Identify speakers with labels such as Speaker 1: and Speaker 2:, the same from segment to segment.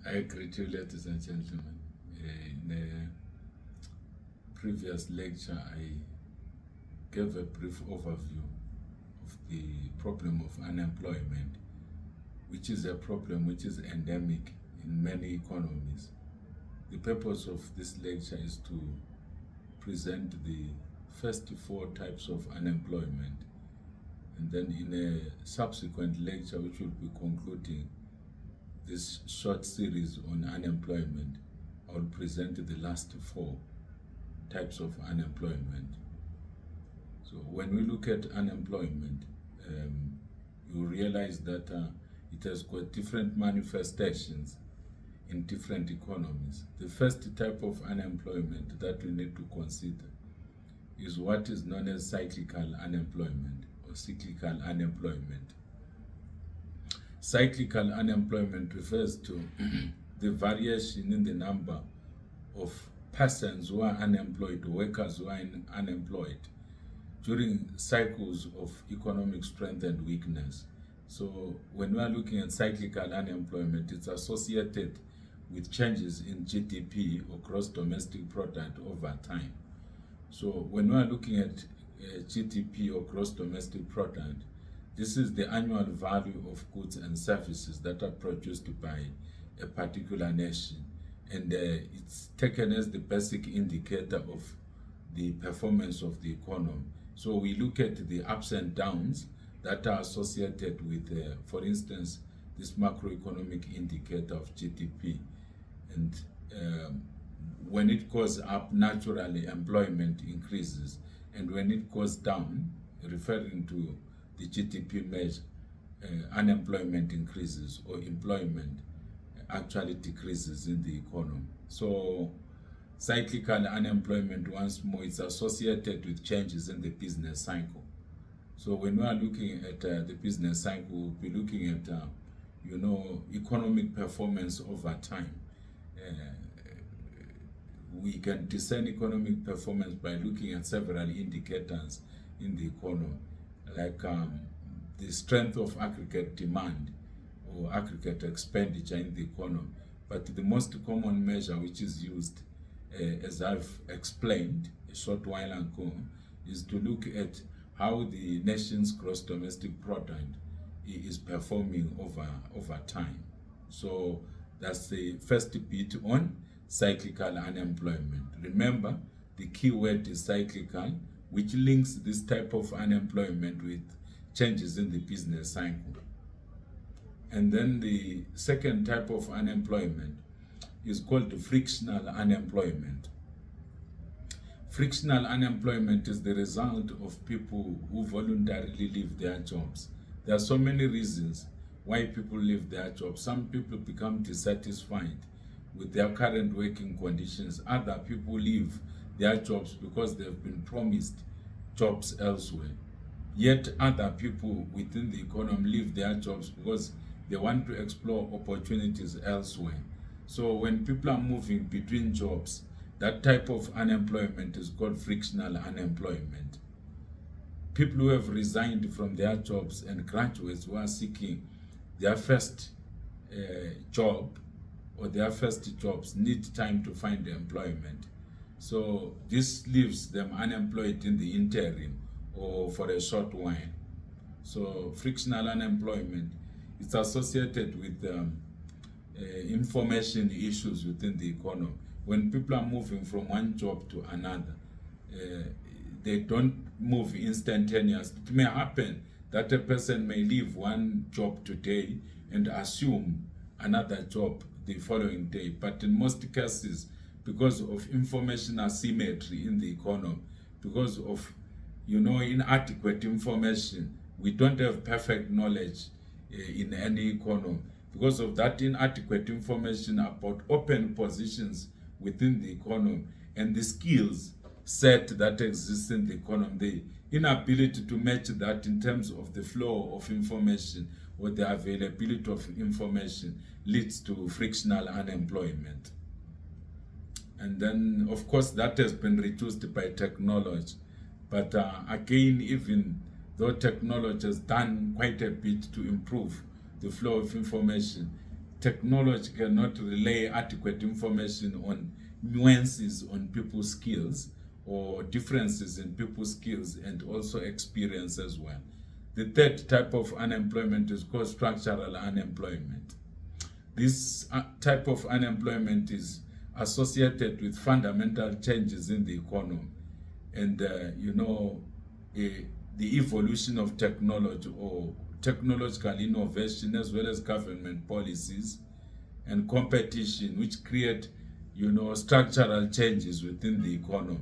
Speaker 1: I greet you, ladies and gentlemen. In the previous lecture, I gave a brief overview of the problem of unemployment, which is a problem which is endemic in many economies. The purpose of this lecture is to present the first four types of unemployment, and then in a subsequent lecture, which will be concluding this short series on unemployment, I will present the last four types of unemployment. So when we look at unemployment, you realize that it has got different manifestations in different economies. The first type of unemployment that we need to consider is what is known as cyclical unemployment or cyclical unemployment. Cyclical unemployment refers to the variation in the number of persons who are unemployed, workers who are unemployed, during cycles of economic strength and weakness. So when we are looking at cyclical unemployment, it's associated with changes in GDP or gross domestic product over time. So when we are looking at GDP or gross domestic product, this is the annual value of goods and services that are produced by a particular nation, and it's taken as the basic indicator of the performance of the economy. So we look at the ups and downs that are associated with, for instance, this macroeconomic indicator of GDP. And when it goes up, naturally employment increases, and when it goes down, referring to the GDP measure, unemployment increases, or employment actually decreases in the economy. So cyclical unemployment, once more, is associated with changes in the business cycle. So when we are looking at the business cycle, we'll be looking at economic performance over time. We can discern economic performance by looking at several indicators in the economy, like the strength of aggregate demand or aggregate expenditure in the economy. But the most common measure which is used, as I've explained a short while ago, is to look at how the nation's gross domestic product is performing over time. So that's the first bit on cyclical unemployment. Remember, the key word is cyclical, which links this type of unemployment with changes in the business cycle. And then the second type of unemployment is called frictional unemployment. Frictional unemployment is the result of people who voluntarily leave their jobs. There are so many reasons why people leave their jobs. Some people become dissatisfied with their current working conditions. Other people leave their jobs because they've been promised jobs elsewhere. Yet other people within the economy leave their jobs because they want to explore opportunities elsewhere. So when people are moving between jobs, that type of unemployment is called frictional unemployment. People who have resigned from their jobs and graduates who are seeking their first job or their first jobs need time to find employment. So this leaves them unemployed in the interim or for a short while. So frictional unemployment is associated with information issues within the economy. When people are moving from one job to another, they don't move instantaneously. It may happen that a person may leave one job today and assume another job the following day. But in most cases, because of information asymmetry in the economy, because of inadequate information, we don't have perfect knowledge in any economy. Because of that inadequate information about open positions within the economy and the skills set that exists in the economy, the inability to match that in terms of the flow of information or the availability of information leads to frictional unemployment. And then, of course, that has been reduced by technology. But again, even though technology has done quite a bit to improve the flow of information, technology cannot relay adequate information on nuances on people's skills or differences in people's skills and also experience as well. The third type of unemployment is called structural unemployment. This type of unemployment is associated with fundamental changes in the economy and the evolution of technology or technological innovation, as well as government policies and competition, which create structural changes within the economy.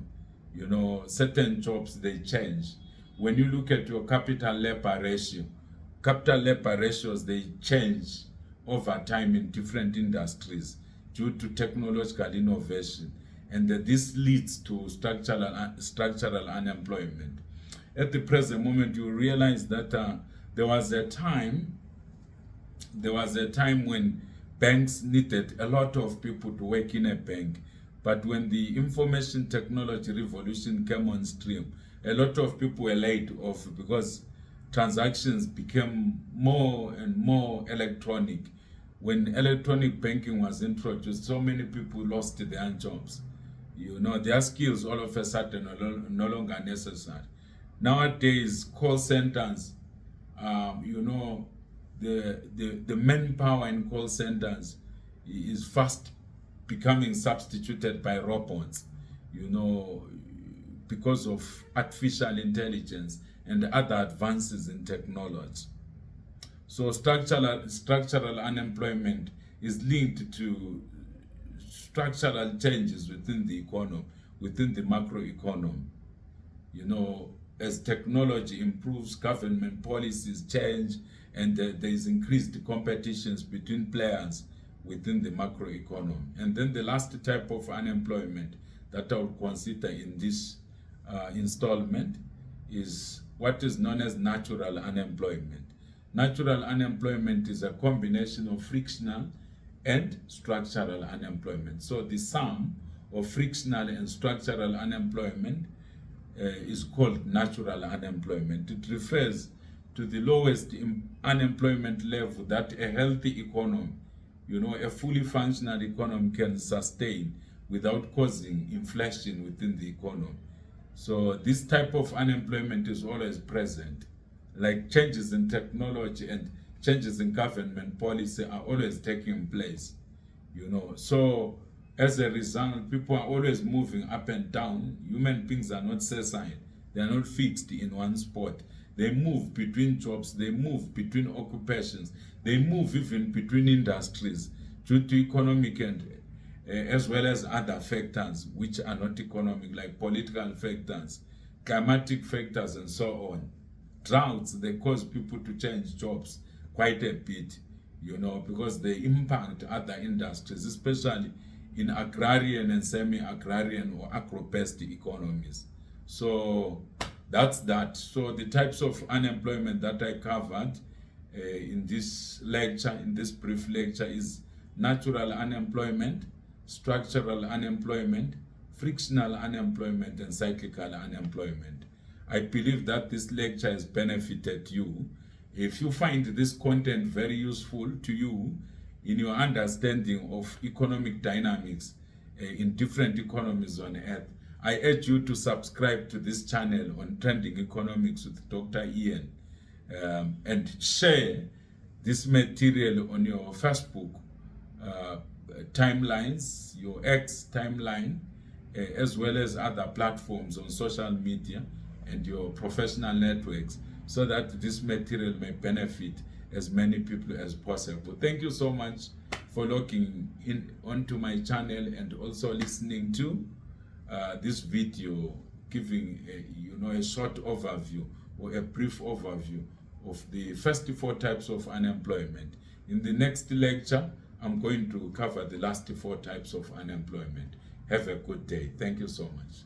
Speaker 1: Certain jobs, they change. When you look at your capital labor ratios, they change over time in different industries due to technological innovation, and this leads to structural unemployment. At the present moment, you realize that there was a time when banks needed a lot of people to work in a bank, but when the information technology revolution came on stream, a lot of people were laid off because transactions became more and more electronic. When electronic banking was introduced, so many people lost their jobs. Their skills all of a sudden are no longer necessary. Nowadays, call centers, the manpower in call centers is fast becoming substituted by robots, because of artificial intelligence and other advances in technology. So structural unemployment is linked to structural changes within the economy, within the macroeconomy. As technology improves, government policies change, and there is increased competitions between players within the macroeconomy. And then the last type of unemployment that I would consider in this installment is what is known as natural unemployment. Natural unemployment is a combination of frictional and structural unemployment. So the sum of frictional and structural unemployment is called natural unemployment. It refers to the lowest unemployment level that a healthy economy, a fully functional economy, can sustain without causing inflation within the economy. So this type of unemployment is always present. Like changes in technology and changes in government policy are always taking place. So as a result, people are always moving up and down. Human beings are not sessile. They are not fixed in one spot. They move between jobs, they move between occupations, they move even between industries due to economic and as well as other factors which are not economic, like political factors, climatic factors, and so on. Droughts, they cause people to change jobs quite a bit, because they impact other industries, especially in agrarian and semi-agrarian or agro-based economies. So that's that. So the types of unemployment that I covered in this lecture, in this brief lecture, is natural unemployment, structural unemployment, frictional unemployment, and cyclical unemployment. I believe that this lecture has benefited you. If you find this content very useful to you in your understanding of economic dynamics in different economies on earth, I urge you to subscribe to this channel on Trending Economics with Dr. Ian, and share this material on your Facebook timelines, your X timeline, as well as other platforms on social media and your professional networks, so that this material may benefit as many people as possible. Thank you so much for logging in onto my channel and also listening to this video, giving a short overview or a brief overview of the first 4 types of unemployment. In the next lecture, I'm going to cover the last 4 types of unemployment. Have a good day. Thank you so much.